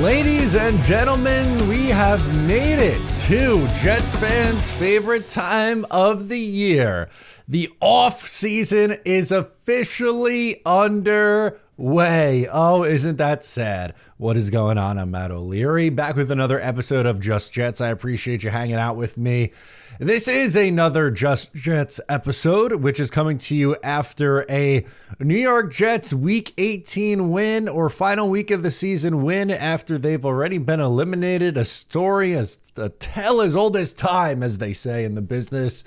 Ladies and gentlemen, we have made it to Jets fans' favorite time of the year. The off-season is officially underway. Oh, isn't that sad? What is going on? I'm Matt O'Leary, back with another episode of Just Jets. I appreciate you hanging out with me. This is another Just Jets episode, which is coming to you after a New York Jets Week 18 win, or final week of the season win, after they've already been eliminated. A story, a tale as old as time, as they say in the business.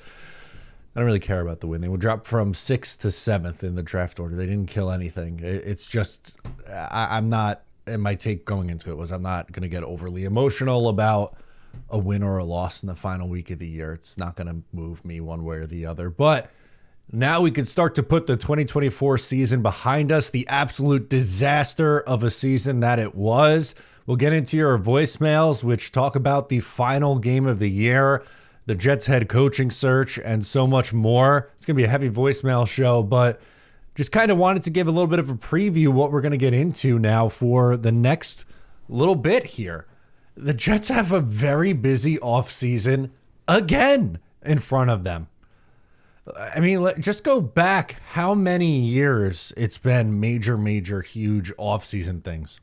I don't really care about the win. They will drop from 6th to 7th in the draft order. They didn't kill anything. It's just, I'm not, and my take going into it was, I'm not going to get overly emotional about a win or a loss in the final week of the year. It's not going to move me one way or the other. But now we can start to put the 2024 season behind us, the absolute disaster of a season that it was. We'll get into your voicemails, which talk about the final game of the year, the Jets head coaching search, and so much more. It's going to be a heavy voicemail show, but just kind of wanted to give a little bit of a preview what we're going to get into now for the next little bit here. The Jets have a very busy offseason again in front of them. I mean, just go back how many years it's been major, huge offseason things.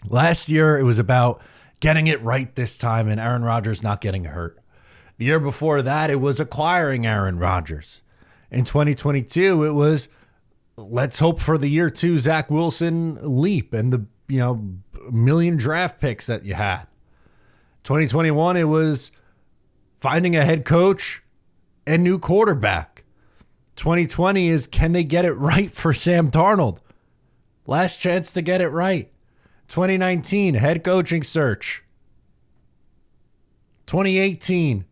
Last year, it was about getting it right this time and Aaron Rodgers not getting hurt. The year before that, it was acquiring Aaron Rodgers. In 2022, it was, let's hope for the year 2 Zach Wilson leap and the million draft picks that you had. 2021, it was finding a head coach and new quarterback. 2020 is, can they get it right for Sam Darnold? Last chance to get it right. 2019, head coaching search. 2018,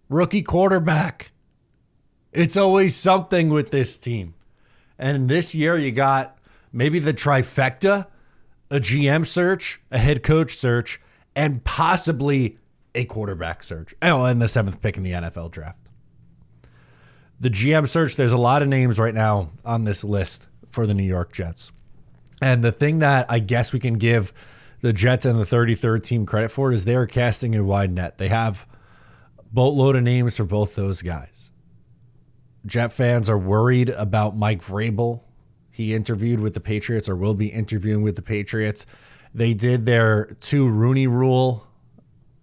rookie quarterback. It's always something with this team. And this year you got maybe the trifecta, a GM search, a head coach search, and possibly a quarterback search. Oh, and the 7th pick in the NFL draft. The GM search, there's a lot of names right now on this list for the New York Jets. And the thing that I guess we can give the Jets and the 33rd team credit for is they're casting a wide net. They have a boatload of names for both those guys. Jet fans are worried about Mike Vrabel. He interviewed with the Patriots, or will be interviewing with the Patriots. They did their 2 Rooney Rule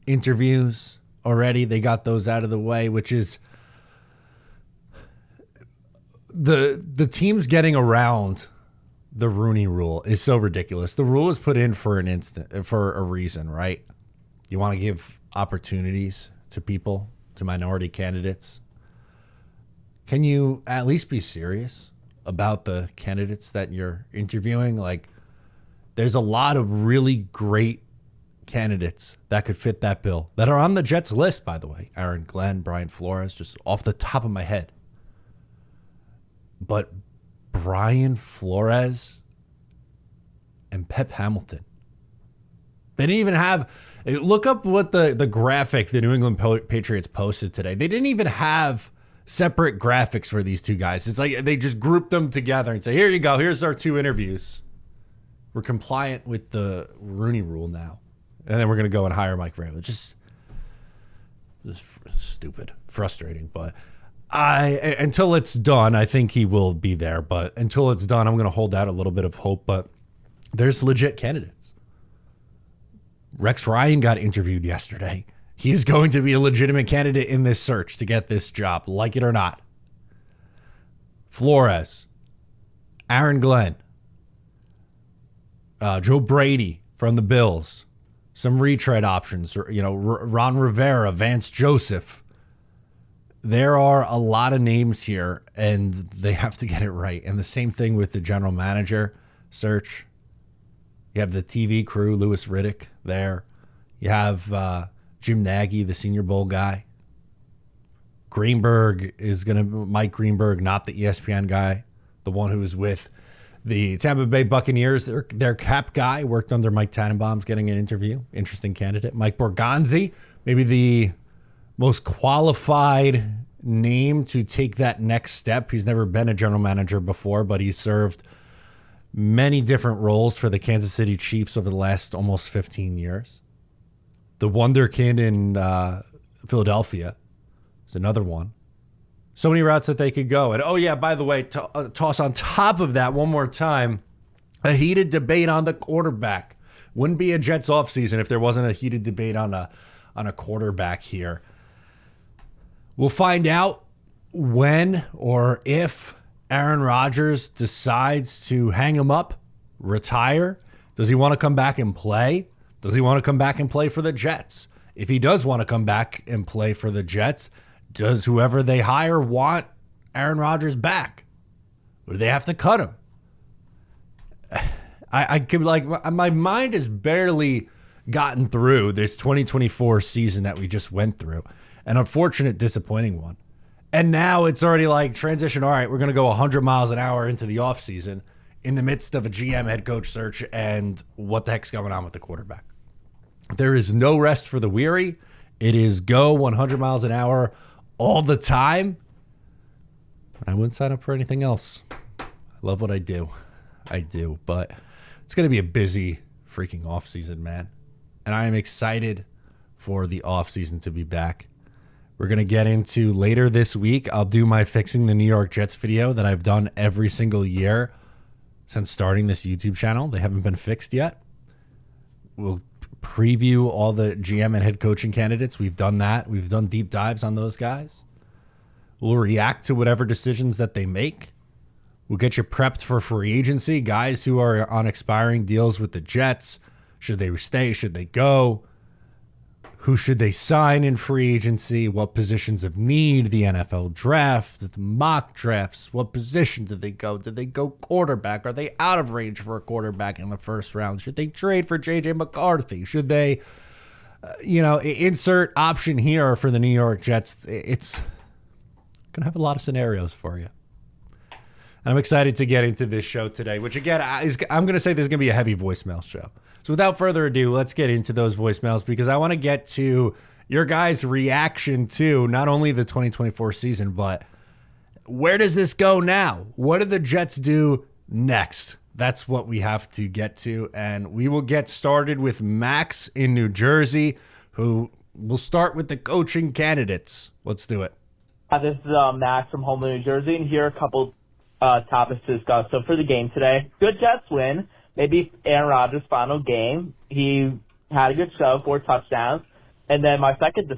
interviews already. They got those out of the way, which is the teams getting around the Rooney Rule is so ridiculous. The rule is put in for a reason, right? You want to give opportunities to people, to minority candidates. Can you at least be serious about the candidates that you're interviewing? Like, there's a lot of really great candidates that could fit that bill that are on the Jets list, by the way. Aaron Glenn, Brian Flores, just off the top of my head. But Brian Flores and Pep Hamilton, they didn't even have, look up what the graphic the New England Patriots posted today. They didn't even have separate graphics for these two guys. It's like they just grouped them together and say, here you go, here's our 2 interviews. We're compliant with the Rooney Rule now. And then we're going to go and hire Mike Vrabel. Just stupid, frustrating. But until it's done, I think he will be there. But until it's done, I'm going to hold out a little bit of hope. But there's legit candidates. Rex Ryan got interviewed yesterday. He is going to be a legitimate candidate in this search to get this job, like it or not. Flores, Aaron Glenn, Joe Brady from the Bills, some retread options, or Ron Rivera, Vance Joseph. There are a lot of names here, and they have to get it right. And the same thing with the general manager search. You have the TV crew, Louis Riddick there. You have Jim Nagy, the Senior Bowl guy. Mike Greenberg, not the ESPN guy, the one who was with the Tampa Bay Buccaneers, their cap guy, worked under Mike Tannenbaum's, getting an interview. Interesting candidate. Mike Borgonzi, maybe the most qualified name to take that next step. He's never been a general manager before, but he served many different roles for the Kansas City Chiefs over the last almost 15 years. The wonderkind in Philadelphia is another one. So many routes that they could go. And oh yeah, by the way, toss on top of that one more time, a heated debate on the quarterback. Wouldn't be a Jets offseason if there wasn't a heated debate on a quarterback here. We'll find out when or if Aaron Rodgers decides to hang him up, retire. Does he want to come back and play? Does he want to come back and play for the Jets? If he does want to come back and play for the Jets, does whoever they hire want Aaron Rodgers back? Or do they have to cut him? I could my mind has barely gotten through this 2024 season that we just went through. An unfortunate, disappointing one. And now it's already like transition. All right, we're going to go 100 miles an hour into the offseason in the midst of a GM head coach search. And what the heck's going on with the quarterback? There is no rest for the weary. It is go 100 miles an hour all the time. I wouldn't sign up for anything else. I love what I do. I do. But it's going to be a busy freaking offseason, man. And I am excited for the offseason to be back. We're going to get into later this week. I'll do my Fixing the New York Jets video that I've done every single year since starting this YouTube channel. They haven't been fixed yet. We'll preview all the GM and head coaching candidates. We've done that. We've done deep dives on those guys. We'll react to whatever decisions that they make. We'll get you prepped for free agency. Guys who are on expiring deals with the Jets. Should they stay? Should they go? Who should they sign in free agency? What positions of need? The NFL draft, the mock drafts. What position did they go? Did they go quarterback? Are they out of range for a quarterback in the first round? Should they trade for J.J. McCarthy? Should they, insert option here for the New York Jets? It's going to have a lot of scenarios for you. And I'm excited to get into this show today, which again, I'm going to say this is going to be a heavy voicemail show. So without further ado, let's get into those voicemails because I want to get to your guys' reaction to not only the 2024 season, but where does this go now? What do the Jets do next? That's what we have to get to. And we will get started with Max in New Jersey, who will start with the coaching candidates. Let's do it. Hi, this is Max from Homeland, New Jersey, and here are a couple topics to discuss. So for the game today, good Jets win. Maybe Aaron Rodgers' final game. He had a good show, 4 touchdowns. And then my second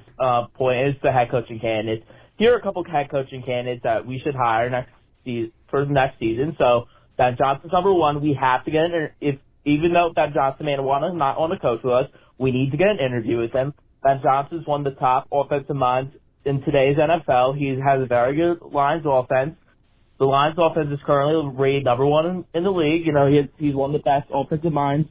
point is the head coaching candidates. Here are a couple head coaching candidates that we should hire for the next season. So Ben Johnson's number one. We have to get even though Ben Johnson may not want to coach with us, we need to get an interview with him. Ben Johnson's one of the top offensive minds in today's NFL. He has a very good Lions offense. The Lions offense is currently rated number one in the league. He's one of the best offensive minds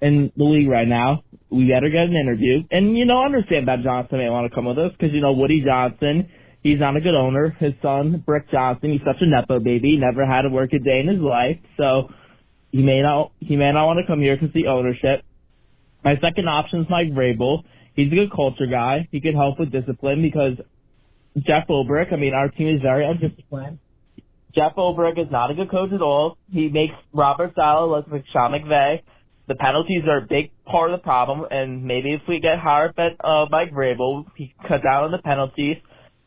in the league right now. We got to get an interview. And, I understand that Johnson may want to come with us because, Woody Johnson, he's not a good owner. His son, Brick Johnson, he's such a Nepo baby. Never had to work a day in his life. So he may not want to come here because of the ownership. My second option is Mike Vrabel. He's a good culture guy. He could help with discipline because Jeff Ulbrich, our team is very undisciplined. Jeff Ulbrich is not a good coach at all. He makes Robert Saleh look like Sean McVay. The penalties are a big part of the problem, and maybe if we get higher at Mike Vrabel, he can cut down on the penalties.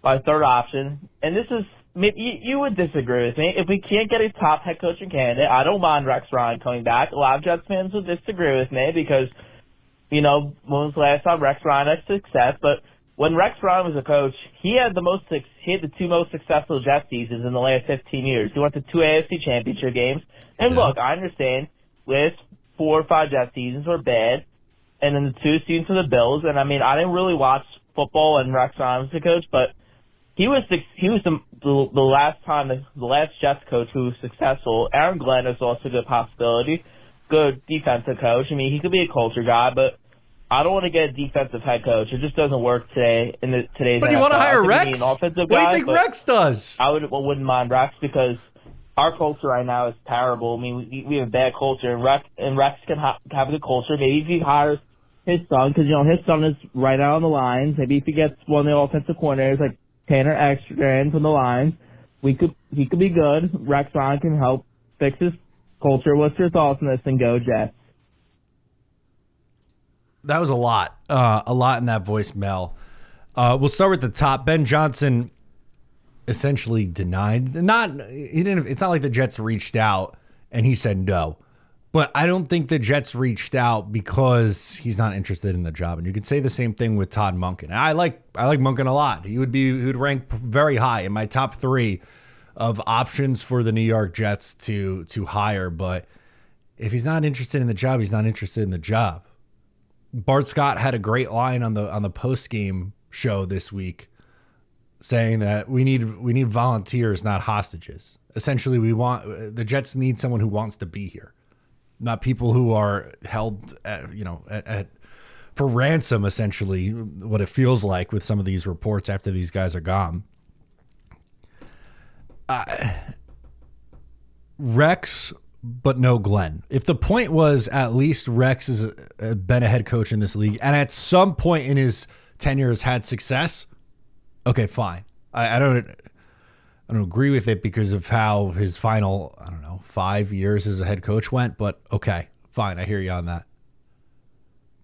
My third option, and this is maybe you would disagree with me. If we can't get a top head coaching candidate, I don't mind Rex Ryan coming back. A lot of Jets fans would disagree with me because, when was the last time Rex Ryan had success? But when Rex Ryan was a coach, he had the 2 most successful Jets seasons in the last 15 years. He went to 2 AFC championship games. And look, I understand last 4 or 5 Jets seasons were bad, and then the 2 seasons for the Bills. And I didn't really watch football when Rex Ryan was the coach, but he was the last Jets coach who was successful. Aaron Glenn is also a good possibility, good defensive coach. He could be a culture guy, but I don't want to get a defensive head coach. It just doesn't work today today's But NFL. you want to hire Rex? What do you think Rex does? I wouldn't mind Rex because our culture right now is terrible. We have a bad culture, and Rex can have a good culture. Maybe if he hires his son, because his son is right now on the Lions. Maybe if he gets one of the offensive coordinators like Tanner Ekstrand from the Lions, he could be good. Rex Ryan can help fix his culture. What's your thoughts on this, and go Jets? That was a lot in that voicemail. We'll start with the top. Ben Johnson essentially denied. It's not like the Jets reached out and he said no. But I don't think the Jets reached out because he's not interested in the job. And you could say the same thing with Todd Monken. I like Monken a lot. He would rank very high in my top 3 of options for the New York Jets to hire. But if he's not interested in the job, he's not interested in the job. Bart Scott had a great line on the post game show this week, saying that we need volunteers, not hostages. Essentially, the Jets need someone who wants to be here, not people who are held, for ransom. Essentially, what it feels like with some of these reports after these guys are gone. Rex, but no Glenn. If the point was at least Rex has been a head coach in this league and at some point in his tenure has had success, okay, fine. I don't agree with it because of how his final, 5 years as a head coach went, but okay, fine. I hear you on that.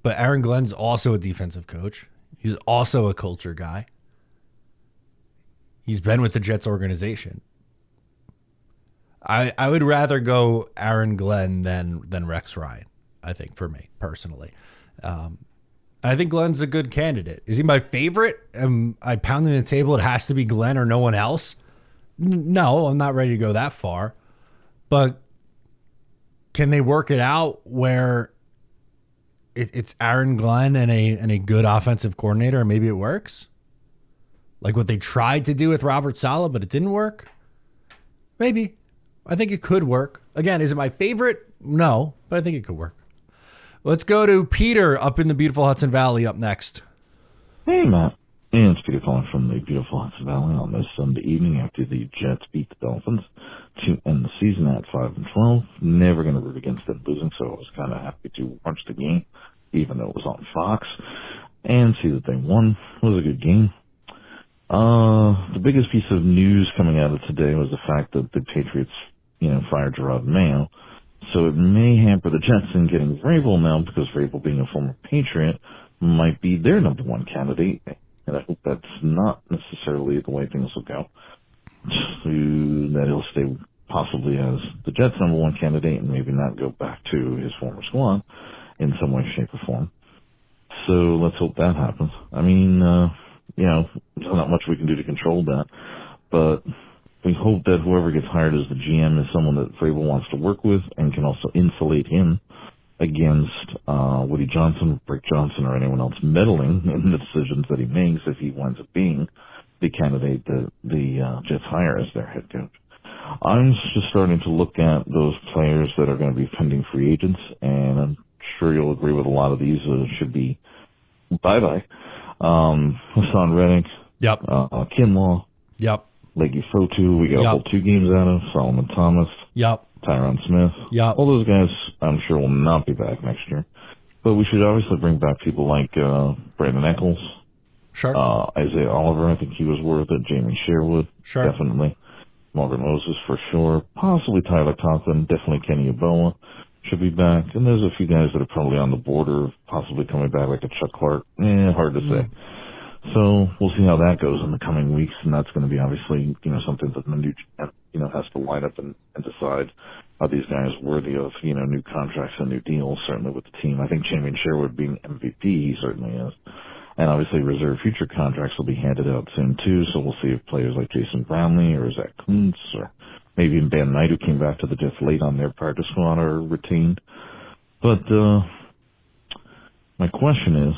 But Aaron Glenn's also a defensive coach. He's also a culture guy. He's been with the Jets organization. I would rather go Aaron Glenn than Rex Ryan, I think, for me personally. I think Glenn's a good candidate. Is he my favorite? Am I pounding the table? It has to be Glenn or no one else? No, I'm not ready to go that far. But can they work it out where it's Aaron Glenn and a good offensive coordinator, and maybe it works? Like what they tried to do with Robert Saleh, but it didn't work? Maybe. I think it could work. Again, is it my favorite? No, but I think it could work. Let's go to Peter up in the beautiful Hudson Valley up next. Hey, Matt. And it's Peter calling from the beautiful Hudson Valley on this Sunday evening after the Jets beat the Dolphins to end the season at 5-12. Never going to root against them losing, so I was kind of happy to watch the game, even though it was on Fox, and see that they won. It was a good game. The biggest piece of news coming out of today was the fact that the Patriots, fired Gerard Mayo. So it may hamper the Jets in getting Vrabel now, because Vrabel, being a former Patriot, might be their number one candidate. And I hope that's not necessarily the way things will go. That he'll stay possibly as the Jets' number one candidate and maybe not go back to his former squad in some way, shape, or form. So let's hope that happens. I mean, there's not much we can do to control that. But we hope that whoever gets hired as the GM is someone that Vrabel wants to work with and can also insulate him against Woody Johnson, Rick Johnson, or anyone else meddling in the decisions that he makes if he winds up being the candidate that the Jets hire as their head coach. I'm just starting to look at those players that are going to be pending free agents, and I'm sure you'll agree with a lot of these should be bye-bye. Hassan Reddick, Yep. Kinlaw, Yep. Leggy Fotu, we got a whole 2 games out of, Solomon Thomas, Yep. Tyron Smith. Yep. All those guys, I'm sure, will not be back next year. But we should obviously bring back people like Brandon Eccles, Sure. Isaiah Oliver, I think he was worth it, Jamie Sherwood, Sure. definitely, Morgan Moses for sure, possibly Tyler Conklin, definitely Kenny Yeboah should be back. And there's a few guys that are probably on the border of possibly coming back, like a Chuck Clark. Hard to say. So we'll see how that goes in the coming weeks, and that's going to be obviously, something that the new, has to line up and decide are these guys worthy of, new contracts and new deals, certainly with the team. I think Jamie Sherwood being MVP, he certainly is. And obviously reserve future contracts will be handed out soon too, so we'll see if players like Jason Brownlee or Zach Kuntz or maybe even Ben Knight, who came back to the Jets late on their practice squad, are retained. But my question is,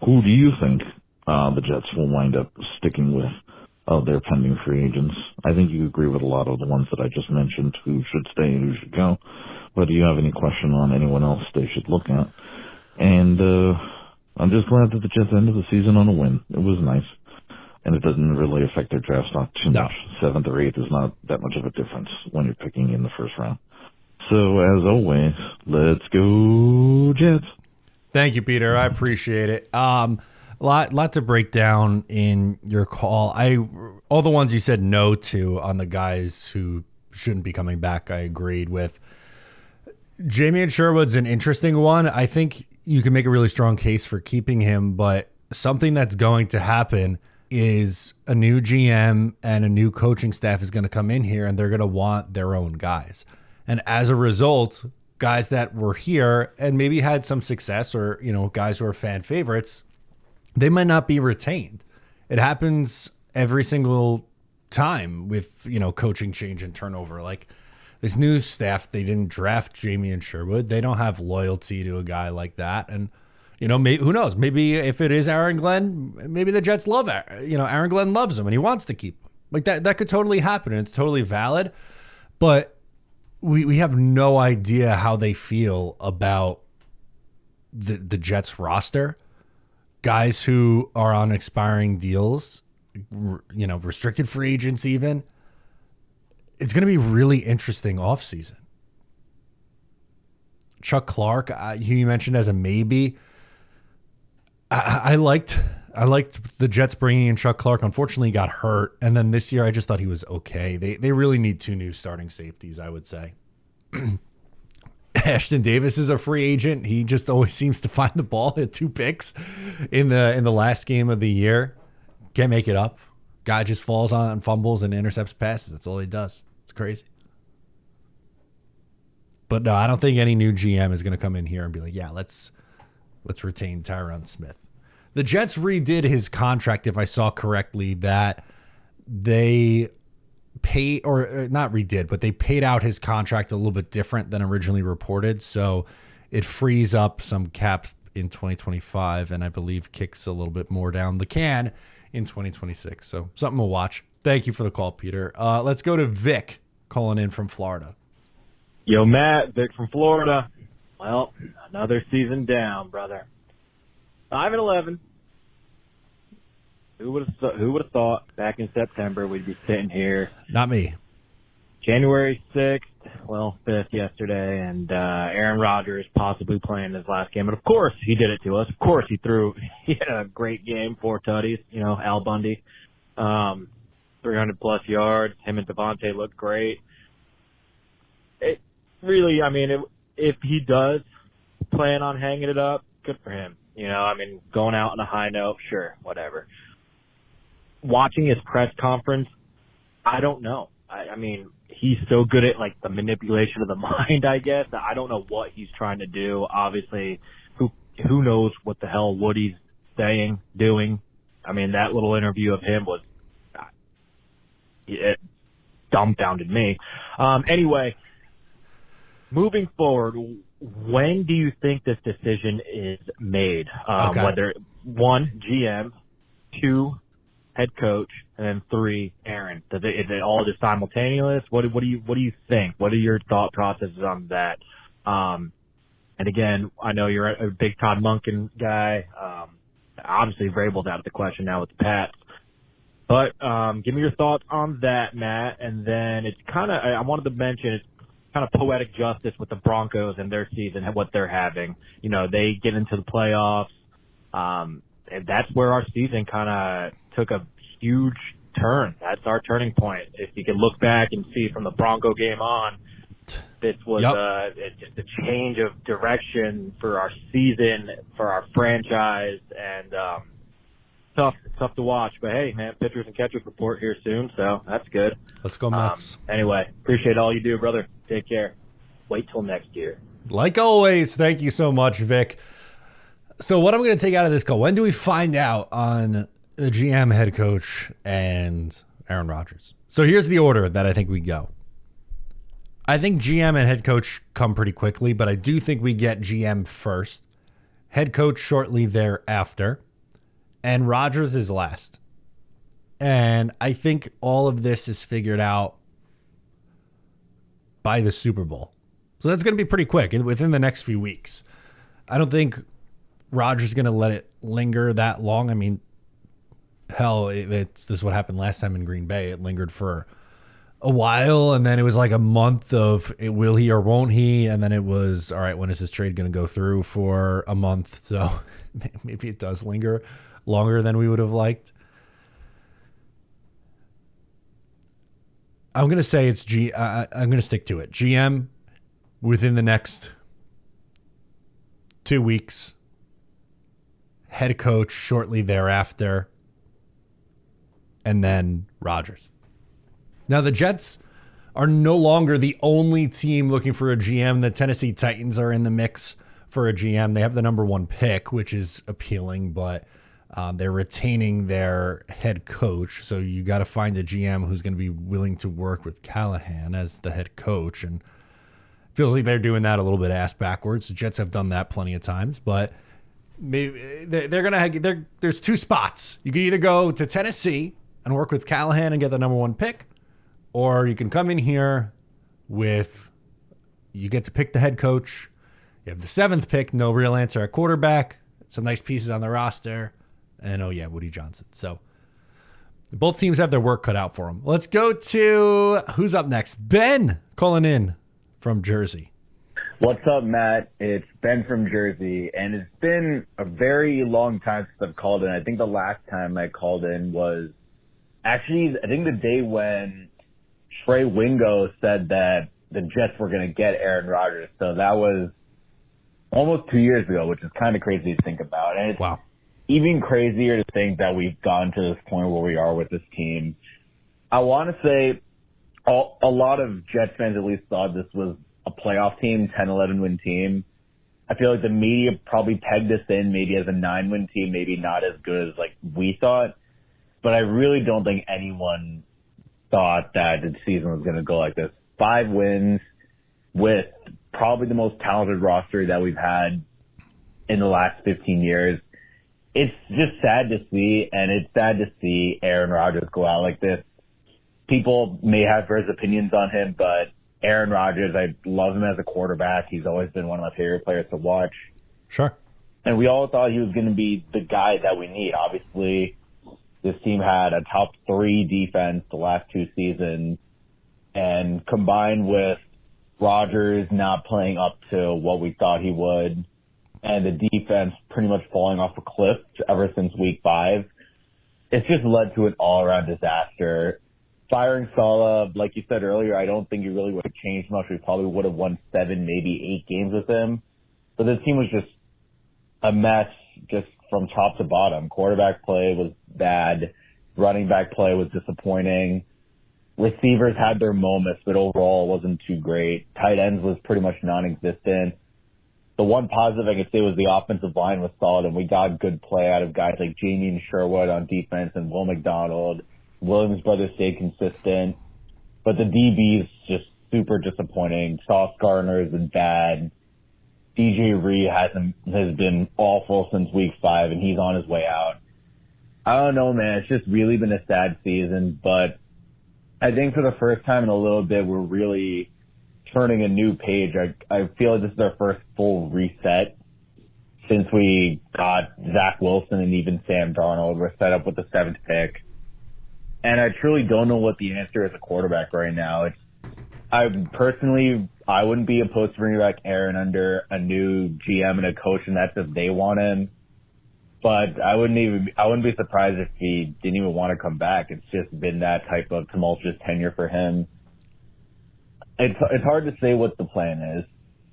who do you think the Jets will wind up sticking with of their pending free agents? I think you agree with a lot of the ones that I just mentioned, who should stay and who should go. But do you have any question on anyone else they should look at? And I'm just glad that the Jets ended the season on a win. It was nice. And it doesn't really affect their draft stock too much. 7th or 8th is not that much of a difference when you're picking in the first round. So, as always, let's go Jets. Thank you, Peter. I appreciate it. Lot to break down in your call. All the ones you said no to on the guys who shouldn't be coming back. I agreed with. Jamie and Sherwood's an interesting one. I think you can make a really strong case for keeping him, but something that's going to happen is a new GM and a new coaching staff is going to come in here and they're going to want their own guys. And as a result, guys that were here and maybe had some success or, guys who are fan favorites, they might not be retained. It happens every single time with, coaching change and turnover. Like this new staff, they didn't draft Jamie and Sherwood. They don't have loyalty to a guy like that. And maybe, who knows? Maybe if it is Aaron Glenn, maybe the Jets love Aaron Glenn loves him and he wants to keep him. Like that could totally happen. And it's totally valid. But we have no idea how they feel about the Jets roster. Guys who are on expiring deals, restricted free agents even. It's going to be really interesting offseason. Chuck Clark, you mentioned as a maybe. I liked the Jets bringing in Chuck Clark. Unfortunately, he got hurt. And then this year, I just thought he was okay. They really need 2 new starting safeties, I would say. Ashton Davis is a free agent. He just always seems to find the ball at 2 picks in the last game of the year. Can't make it up. Guy just falls on fumbles and intercepts passes. That's all he does. It's crazy. But no, I don't think any new GM is going to come in here and be like, yeah, let's retain Tyron Smith. The Jets redid his contract, if I saw correctly, that they pay or not redid, but they paid out his contract a little bit different than originally reported. So it frees up some cap in 2025 and I believe kicks a little bit more down the can in 2026. So something to watch. Thank you for the call, Peter. Let's go to Vic calling in from Florida. Yo, Matt, Vic from Florida. Well, another season down, brother. 5-11. Who would have thought back in September we'd be sitting here? Not me. January 6th, 5th yesterday, and Aaron Rodgers possibly playing his last game. And of course, he did it to us. Of course, he had a great game, 4 tutties. Al Bundy, 300-plus yards. Him and Devontae looked great. It really, if he does plan on hanging it up, good for him. Going out on a high note, sure, whatever. Watching his press conference, I don't know. He's so good at the manipulation of the mind, I guess. I don't know what he's trying to do. Obviously, who knows what the hell Woody's saying, doing. That little interview of him was it dumbfounded me. Anyway, moving forward, when do you think this decision is made? Okay. Whether 1, GM, 2, head coach, and then 3, Aaron. Is it all just simultaneous? What do you think? What are your thought processes on that? And again, I know you're a big Todd Monken guy. Obviously, Vrabel's out of the question now with the Pats. But give me your thoughts on that, Matt. And then it's I wanted to mention it's kind of poetic justice with the Broncos and their season and what they're having. They get into the playoffs. And that's where our season kind of took a huge turn. That's our turning point. If you can look back and see from the Bronco game on, this was just a change of direction for our season, for our franchise, and tough to watch. But hey, man, pitchers and catchers report here soon, so that's good. Let's go Mets. Anyway, appreciate all you do, brother. Take care. Wait till next year. Like always, thank you so much, Vic. So what I'm going to take out of this call, when do we find out on the GM, head coach, and Aaron Rodgers? So here's the order that I think we go. I think GM and head coach come pretty quickly, but I do think we get GM first, head coach shortly thereafter, and Rodgers is last. And I think all of this is figured out by the Super Bowl. So that's going to be pretty quick, within the next few weeks. I don't think Rodgers is going to let it linger that long. Hell, this is what happened last time in Green Bay. It lingered for a while, and then it was like a month of will he or won't he, and then it was, all right, when is this trade going to go through for a month? So maybe it does linger longer than we would have liked. I'm going to say it's I'm going to stick to it. GM within the next 2 weeks. Head coach shortly thereafter. And then Rodgers. Now, the Jets are no longer the only team looking for a GM. The Tennessee Titans are in the mix for a GM. They have the number 1 pick, which is appealing, but they're retaining their head coach. So you got to find a GM who's going to be willing to work with Callahan as the head coach. And it feels like they're doing that a little bit ass backwards. The Jets have done that plenty of times, but maybe they're going to have, there's 2 spots. You can either go to Tennessee and work with Callahan and get the number 1 pick, or you can come in here you get to pick the head coach. You have the 7th pick, no real answer at quarterback, some nice pieces on the roster, and Woody Johnson. So both teams have their work cut out for them. Let's go to who's up next. Ben calling in from Jersey. What's up, Matt? It's Ben from Jersey, and it's been a very long time since I've called in. I think the last time I called in was actually, I think the day when Trey Wingo said that the Jets were going to get Aaron Rodgers. So that was almost 2 years ago, which is kind of crazy to think about. And it's even crazier to think that we've gotten to this point where we are with this team. I want to say a lot of Jets fans at least thought this was a playoff team, 10-11 win team. I feel like the media probably pegged us in maybe as a 9-win team, maybe not as good as like we thought. But I really don't think anyone thought that the season was going to go like this. 5 wins with probably the most talented roster that we've had in the last 15 years. It's just sad to see, and it's sad to see Aaron Rodgers go out like this. People may have his opinions on him, but Aaron Rodgers, I love him as a quarterback. He's always been one of my favorite players to watch. Sure. And we all thought he was going to be the guy that we need. Obviously, this team had a top 3 defense the last 2 seasons, and combined with Rodgers not playing up to what we thought he would, and the defense pretty much falling off a cliff ever since week 5, it's just led to an all-around disaster. Firing Saleh, like you said earlier, I don't think it really would have changed much. We probably would have won 7, maybe 8 games with him. But the team was just a mess just from top to bottom. Quarterback play was bad. Running back play was disappointing. Receivers had their moments, but overall it wasn't too great. Tight ends was pretty much non-existent. The one positive I could say was the offensive line was solid, and we got good play out of guys like Jamie and Sherwood on defense and Will McDonald. Williams brothers stayed consistent, but the DB is just super disappointing. Sauce Gardner has been bad. DJ Reed has been awful since week 5, and he's on his way out. I don't know, man. It's just really been a sad season, but I think for the first time in a little bit, we're really turning a new page. I feel like this is our first full reset since we got Zach Wilson and even Sam Darnold. We're set up with the 7th pick. And I truly don't know what the answer is at quarterback right now. I wouldn't be opposed to bringing back Aaron under a new GM and a coach, and that's if they want him. But I wouldn't be surprised if he didn't even want to come back. It's just been that type of tumultuous tenure for him. It's hard to say what the plan is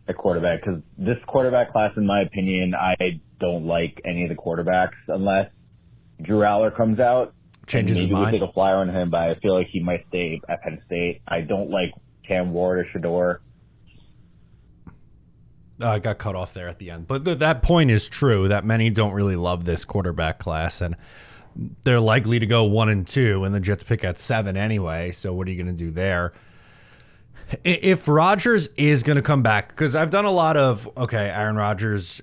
at quarterback, because this quarterback class, in my opinion, I don't like any of the quarterbacks unless Drew Aller comes out. Changes his mind. Maybe we take a flyer on him, but I feel like he might stay at Penn State. I don't like Cam Ward or Shador. I got cut off there at the end. But that point is true, that many don't really love this quarterback class, and they're likely to go 1 and 2, and the Jets pick at 7 anyway, so what are you going to do there? If Rodgers is going to come back, because I've done a lot of, Aaron Rodgers,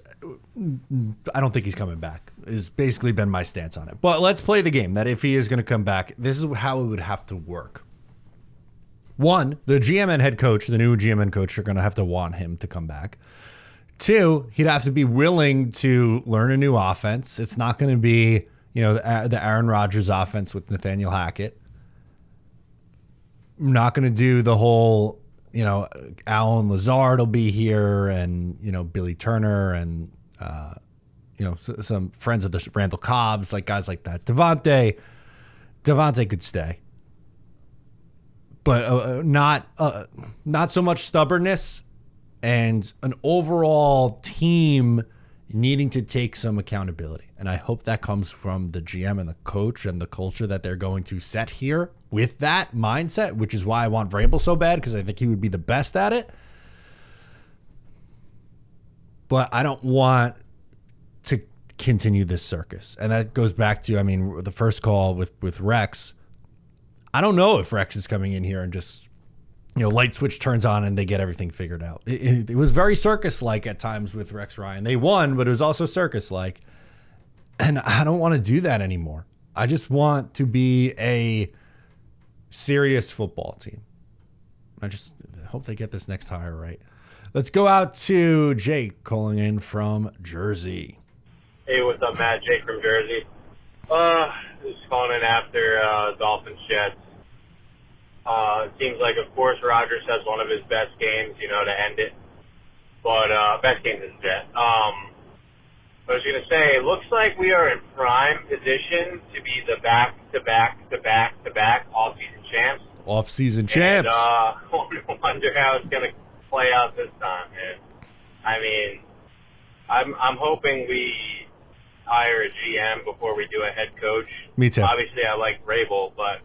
I don't think he's coming back, has basically been my stance on it. But let's play the game that if he is going to come back, this is how it would have to work. 1, the GM and head coach, the new GM and coach, are going to have to want him to come back. 2, he'd have to be willing to learn a new offense. It's not going to be, the Aaron Rodgers offense with Nathaniel Hackett. I'm not going to do the whole, Alan Lazard will be here and, Billy Turner and, some friends of the Randall Cobbs, like guys like that. Devontae could stay. but not so much stubbornness and an overall team needing to take some accountability. And I hope that comes from the GM and the coach and the culture that they're going to set here with that mindset, which is why I want Vrabel so bad, because I think he would be the best at it. But I don't want to continue this circus. And that goes back to, I mean, the first call with Rex. I don't know if Rex is coming in here and just, light switch turns on and they get everything figured out. It was very circus-like at times with Rex Ryan. They won, but it was also circus-like. And I don't want to do that anymore. I just want to be a serious football team. I just hope they get this next hire right. Let's go out to Jake calling in from Jersey. Hey, what's up, Matt? Jake from Jersey. Just calling in after Dolphins Jets. It seems like, of course, Rodgers has one of his best games, to end it. But best games is Jets. I was going to say, it looks like we are in prime position to be the back-to-back all-season champs. Off-season champs. And I wonder how it's going to play out this time, man. I mean, I'm hoping we hire a GM before we do a head coach. Me too. Obviously, I like Vrabel, but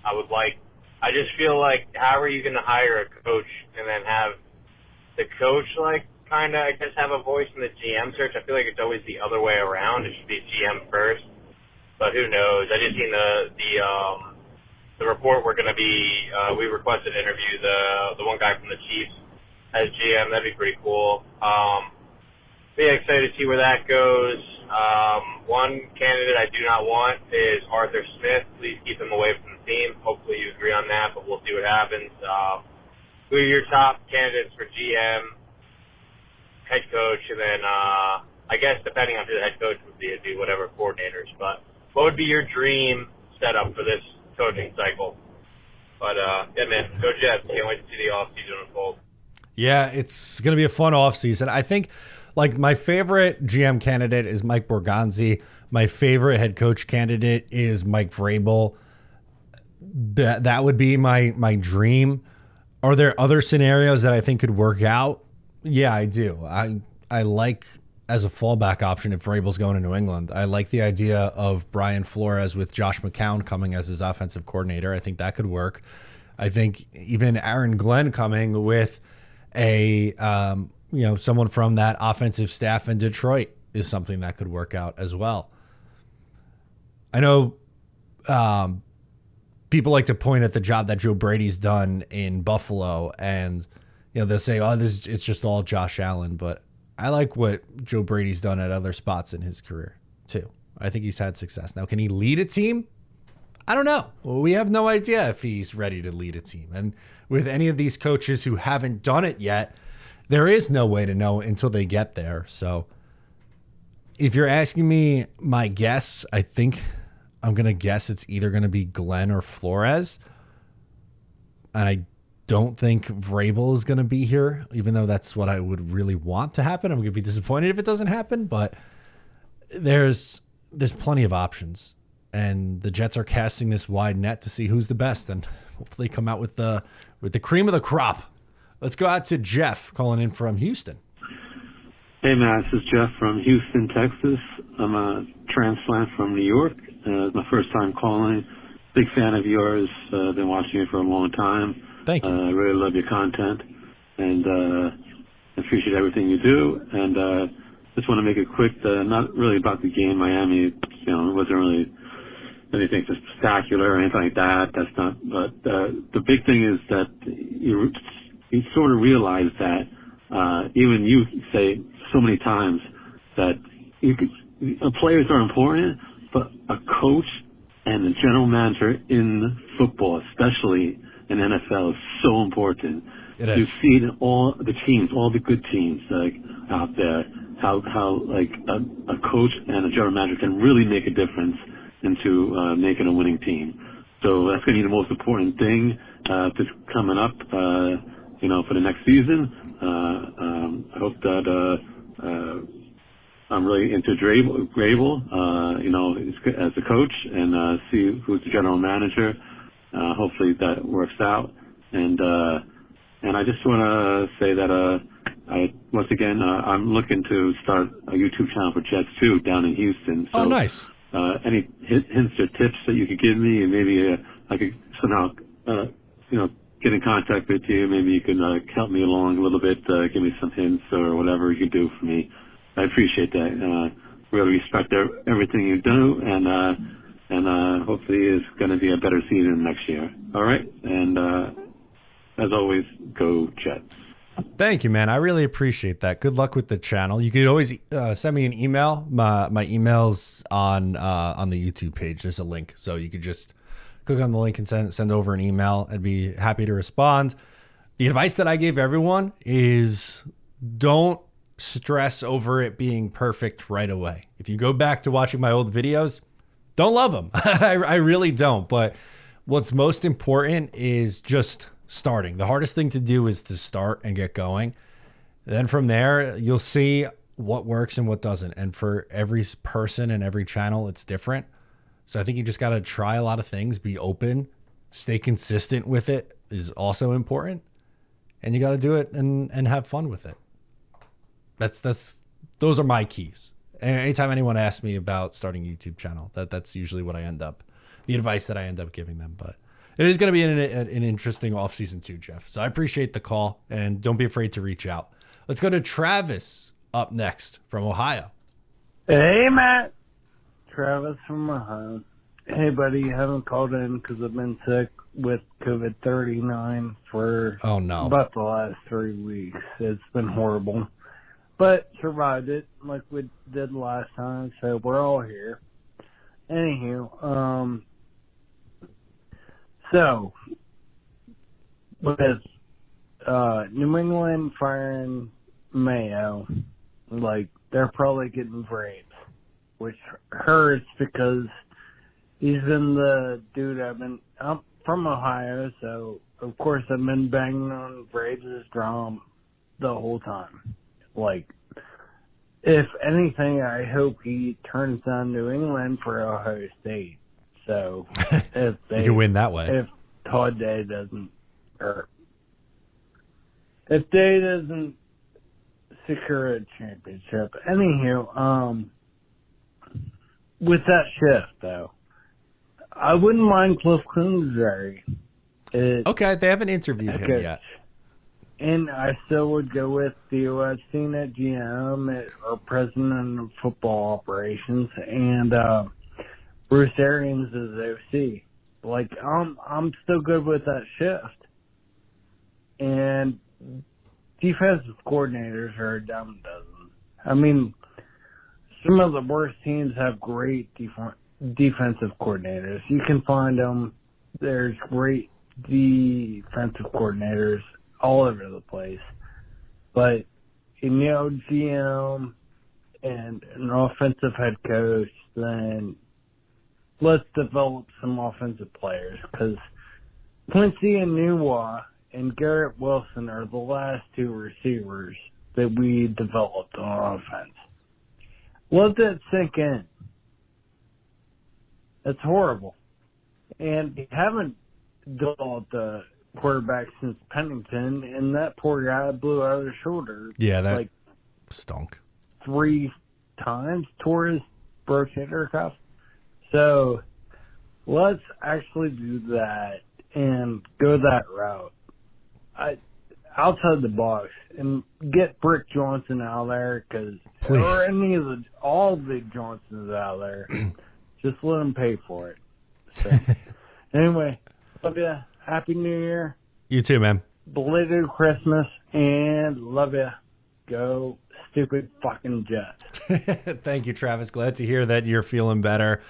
I just feel like, how are you going to hire a coach and then have the coach, kind of, I guess, have a voice in the GM search? I feel like it's always the other way around. It should be GM first, but who knows? I just seen the report we're going to be, we requested to interview the one guy from the Chiefs as GM. That'd be pretty cool. But yeah, excited to see where that goes. One candidate I do not want is Arthur Smith. Please keep him away from the team. Hopefully you agree on that, but we'll see what happens. Who are your top candidates for GM, head coach, and then I guess depending on who the head coach would be, it'd be whatever coordinators. But what would be your dream setup for this coaching cycle? But yeah, man, go Jets. Can't wait to see the offseason unfold. Yeah, it's going to be a fun offseason. I think, my favorite GM candidate is Mike Borgonzi. My favorite head coach candidate is Mike Vrabel. That would be my dream. Are there other scenarios that I think could work out? Yeah, I do. I like, as a fallback option, if Vrabel's going to New England, I like the idea of Brian Flores with Josh McCown coming as his offensive coordinator. I think that could work. I think even Aaron Glenn coming with a someone from that offensive staff in Detroit is something that could work out as well. I know people like to point at the job that Joe Brady's done in Buffalo, and they'll say, "Oh, it's just all Josh Allen." But I like what Joe Brady's done at other spots in his career too. I think he's had success. Now, can he lead a team? I don't know. Well, we have no idea if he's ready to lead a team. And with any of these coaches who haven't done it yet, there is no way to know until they get there. So if you're asking me my guess, I think I'm going to guess it's either going to be Glenn or Flores. And I don't think Vrabel is going to be here, even though that's what I would really want to happen. I'm going to be disappointed if it doesn't happen, but there's plenty of options. And the Jets are casting this wide net to see who's the best, and hopefully come out with the cream of the crop. Let's go out to Jeff calling in from Houston. Hey, Matt, this is Jeff from Houston, Texas. I'm a transplant from New York. It's my first time calling. Big fan of yours. Been watching you for a long time. Thank you. I really love your content, and appreciate everything you do. And just want to make it quick. Not really about the game, Miami. It wasn't really anything spectacular or anything like that. That's not. But the big thing is that you sort of realize that even you say so many times that players are important, but a coach and a general manager in football, especially in NFL, is so important. It is. You see it in all the teams, all the good teams out there, how a coach and a general manager can really make a difference into making a winning team. So that's going to be the most important thing that's coming up, for the next season. I hope that I'm really into Vrabel, as a coach, and see who's the general manager. Hopefully that works out. And I just want to say that I'm looking to start a YouTube channel for Jets too down in Houston. So, Oh, nice. Any hints or tips that you could give me, and maybe I could somehow, get in contact with you. Maybe you can help me along a little bit, give me some hints or whatever you could do for me. I appreciate that. Really respect everything you do, and hopefully it's going to be a better season next year. All right, and as always, go Jets. Thank you, man. I really appreciate that. Good luck with the channel. You could always send me an email. My email's on the YouTube page. There's a link, so you could just click on the link and send over an email. I'd be happy to respond. The advice that I gave everyone is don't stress over it being perfect right away. If you go back to watching my old videos, don't love them. I really don't. But what's most important is just starting. The hardest thing to do is to start and get going. Then from there, you'll see what works and what doesn't. And for every person and every channel, it's different. So I think you just got to try a lot of things, be open, stay consistent with it is also important. And you got to do it and have fun with it. Those are my keys. And anytime anyone asks me about starting a YouTube channel, that's usually what the advice that I end up giving them. But it is going to be an interesting offseason too, Jeff. So I appreciate the call, and don't be afraid to reach out. Let's go to Travis up next from Ohio. Hey, Matt. Travis from Ohio. Hey, buddy. Haven't called in because I've been sick with COVID-39 for about the last 3 weeks. It's been horrible. But survived it like we did last time, so we're all here. Anywho, so with New England firing Mayo, like they're probably getting Vrabes, which hurts because he's been the dude I'm from Ohio, so of course I've been banging on Vrabes' drum the whole time. Like, if anything, I hope he turns down New England for Ohio State. So if they you can win that way. If Todd Day doesn't, or if Day doesn't secure a championship. Anywho, with that shift though, I wouldn't mind Cliff Kingsbury. Okay, they haven't interviewed him yet. And I still would go with Theo Epstein at GM or president of football operations, and Bruce Arians as OC. Like I'm still good with that shift. And defensive coordinators are a dime a dozen. I mean, some of the worst teams have great defensive coordinators. You can find them. There's great defensive coordinators all over the place. But, GM and an offensive head coach, then let's develop some offensive players, because Quincy and Nua and Garrett Wilson are the last two receivers that we developed on offense. Let that sink in. That's horrible. And you haven't developed a quarterback since Pennington, and that poor guy blew out his shoulder. Yeah, that stunk. 3 times, tore his rotator cuff. So let's actually do that and go that route. Outside the box, and get Brick Johnson out there, or any of all the Johnsons out there. Just let them pay for it. So, anyway, love you. Happy New Year. You too, man. Belated Christmas, and love you. Go stupid fucking Jets. Thank you, Travis. Glad to hear that you're feeling better.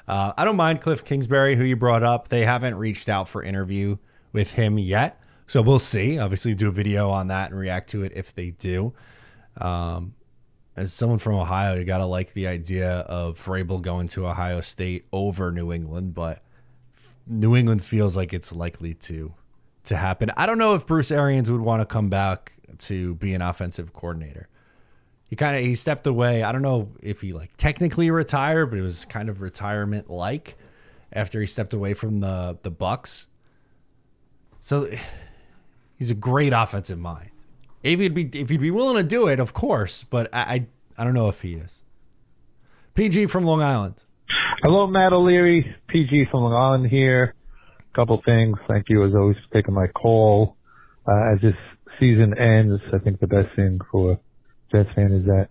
I don't mind Cliff Kingsbury, who you brought up. They haven't reached out for interview with him yet. So we'll see. Obviously, do a video on that and react to it if they do. As someone from Ohio, you got to like the idea of Vrabel going to Ohio State over New England, but New England feels like it's likely to happen. I don't know if Bruce Arians would want to come back to be an offensive coordinator. He stepped away. I don't know if he technically retired, but it was kind of retirement after he stepped away from the Bucks. So He's a great offensive mind. If he'd be willing to do it, of course, but I don't know if he is. PG from Long Island. Hello, Matt O'Leary. PG from Long Island here. Couple things. Thank you, as always, for taking my call. As this season ends, I think the best thing for Jets fan is that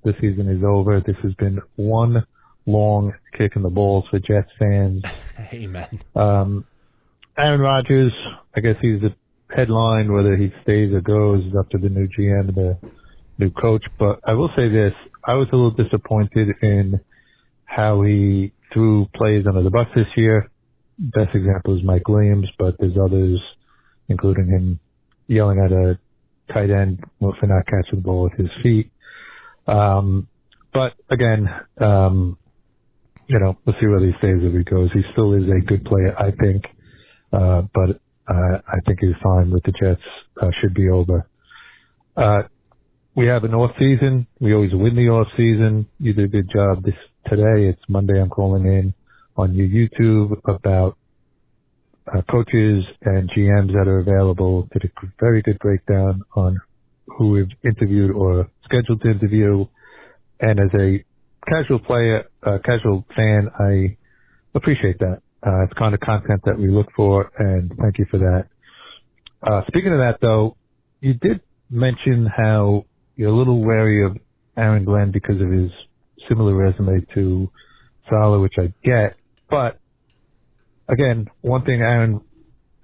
the season is over. This has been one long kick in the balls for Jets fans. Amen. Aaron Rodgers, I guess he's the headline. Whether he stays or goes is up to the new GM, the new coach. But I will say this. I was a little disappointed in how he threw plays under the bus this year. Best example is Mike Williams, but there's others, including him yelling at a tight end for not catching the ball with his feet. But again, we'll see whether he stays or he goes. He still is a good player, I think. But I think his time with the Jets should be over. We have an off season. We always win the off season. You did a good job today. It's Monday. I'm calling in on your YouTube about coaches and GMs that are available. Did a very good breakdown on who we've interviewed or scheduled to interview. And as a casual player, casual fan, I appreciate that. It's kind of content that we look for, and thank you for that. Speaking of that, though, you did mention how you're a little wary of Aaron Glenn because of his similar resume to Saleh, which I get. But again, one thing, Aaron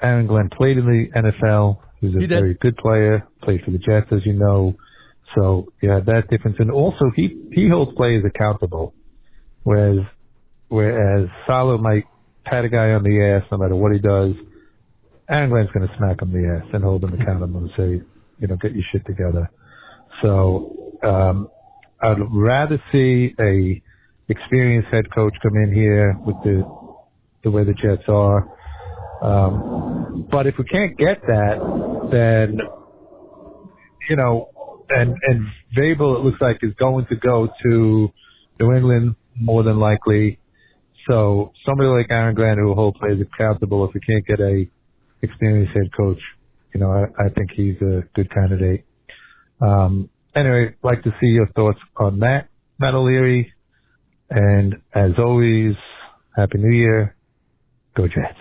Glenn played in the NFL. He was a very good player, played for the Jets, as you know. So, yeah, that difference. And also, he holds players accountable, whereas Saleh might pat a guy on the ass no matter what he does. Aaron Glenn's going to smack him in the ass and hold him accountable and say, get your shit together. So I'd rather see a experienced head coach come in here with the way the Jets are. But if we can't get that, then, and Vrabel, it looks like, is going to go to New England more than likely. So somebody like Aaron Glenn who will hold players accountable, if we can't get a experienced head coach, I think he's a good candidate. Anyway, like to see your thoughts on that, Matt O'Leary. And as always, Happy New Year. Go Jets.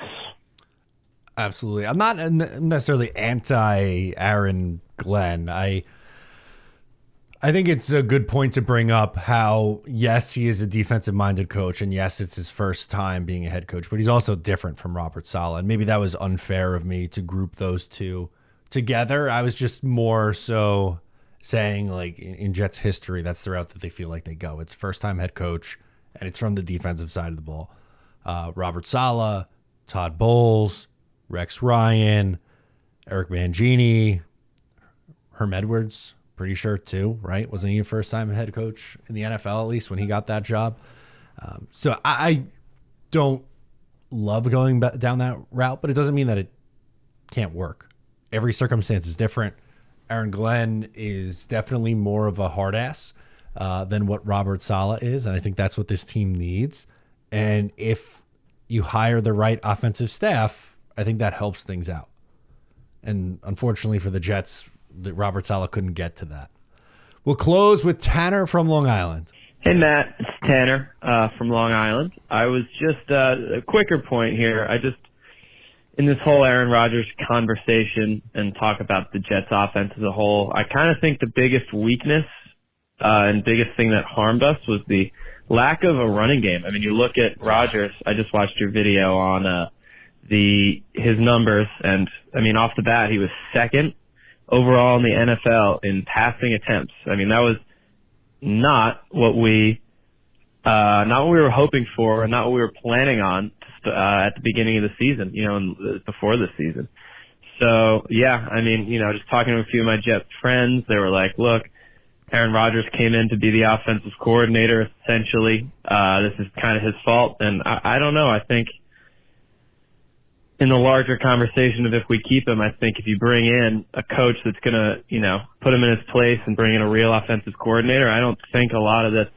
Absolutely. I'm not necessarily anti-Aaron Glenn. I think it's a good point to bring up how, yes, he is a defensive-minded coach, and yes, it's his first time being a head coach, but he's also different from Robert Saleh, and maybe that was unfair of me to group those two together. I was just more so saying, like, in Jets history, that's the route that they feel like they go. It's first-time head coach, and it's from the defensive side of the ball. Robert Saleh, Todd Bowles, Rex Ryan, Eric Mangini, Herm Edwards, pretty sure too, right? Wasn't he a first-time head coach in the NFL, at least when he got that job? So I don't love going down that route, but it doesn't mean that it can't work. Every circumstance is different. Aaron Glenn is definitely more of a hard ass than what Robert Saleh is, and I think that's what this team needs. And if you hire the right offensive staff, I think that helps things out. And unfortunately for the Jets, Robert Saleh couldn't get to that. We'll close with Tanner from Long Island. Hey, Matt. It's Tanner from Long Island. I was just a quicker point here. In this whole Aaron Rodgers conversation and talk about the Jets offense as a whole, I kind of think the biggest weakness and biggest thing that harmed us was the lack of a running game. I mean, you look at Rodgers. I just watched your video on his numbers, and I mean, off the bat, he was second overall in the NFL in passing attempts. I mean, that was not what we were hoping for, and not what we were planning on at the beginning of the season, and before the season. So, yeah, I mean, just talking to a few of my Jets friends, they were like, look, Aaron Rodgers came in to be the offensive coordinator, essentially. This is kind of his fault, and I don't know. I think in the larger conversation of if we keep him, I think if you bring in a coach that's going to, put him in his place and bring in a real offensive coordinator, I don't think a lot of this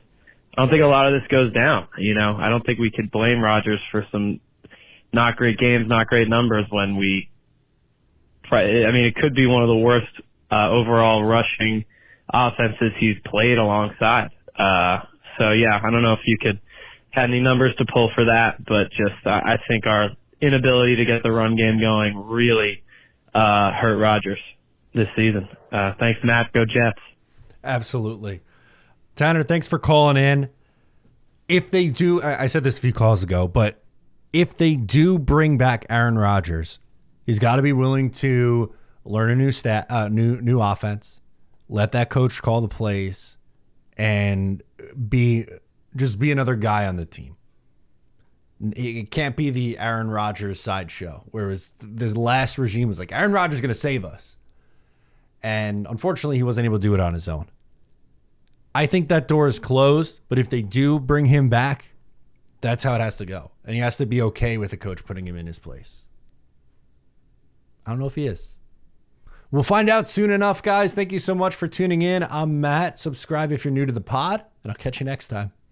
goes down. I don't think we could blame Rodgers for some not great games, not great numbers when we I mean, it could be one of the worst overall rushing offenses he's played alongside. So, yeah, I don't know if you had any numbers to pull for that, but just I think our inability to get the run game going really hurt Rodgers this season. Thanks, Matt. Go Jets. Absolutely. Tanner, thanks for calling in. If they do, I said this a few calls ago, but if they do bring back Aaron Rodgers, he's got to be willing to learn a new offense, let that coach call the plays, and be another guy on the team. It can't be the Aaron Rodgers sideshow, whereas the last regime was like, Aaron Rodgers is going to save us. And unfortunately, he wasn't able to do it on his own. I think that door is closed, but if they do bring him back, that's how it has to go. And he has to be okay with the coach putting him in his place. I don't know if he is. We'll find out soon enough, guys. Thank you so much for tuning in. I'm Matt. Subscribe if you're new to the pod, and I'll catch you next time.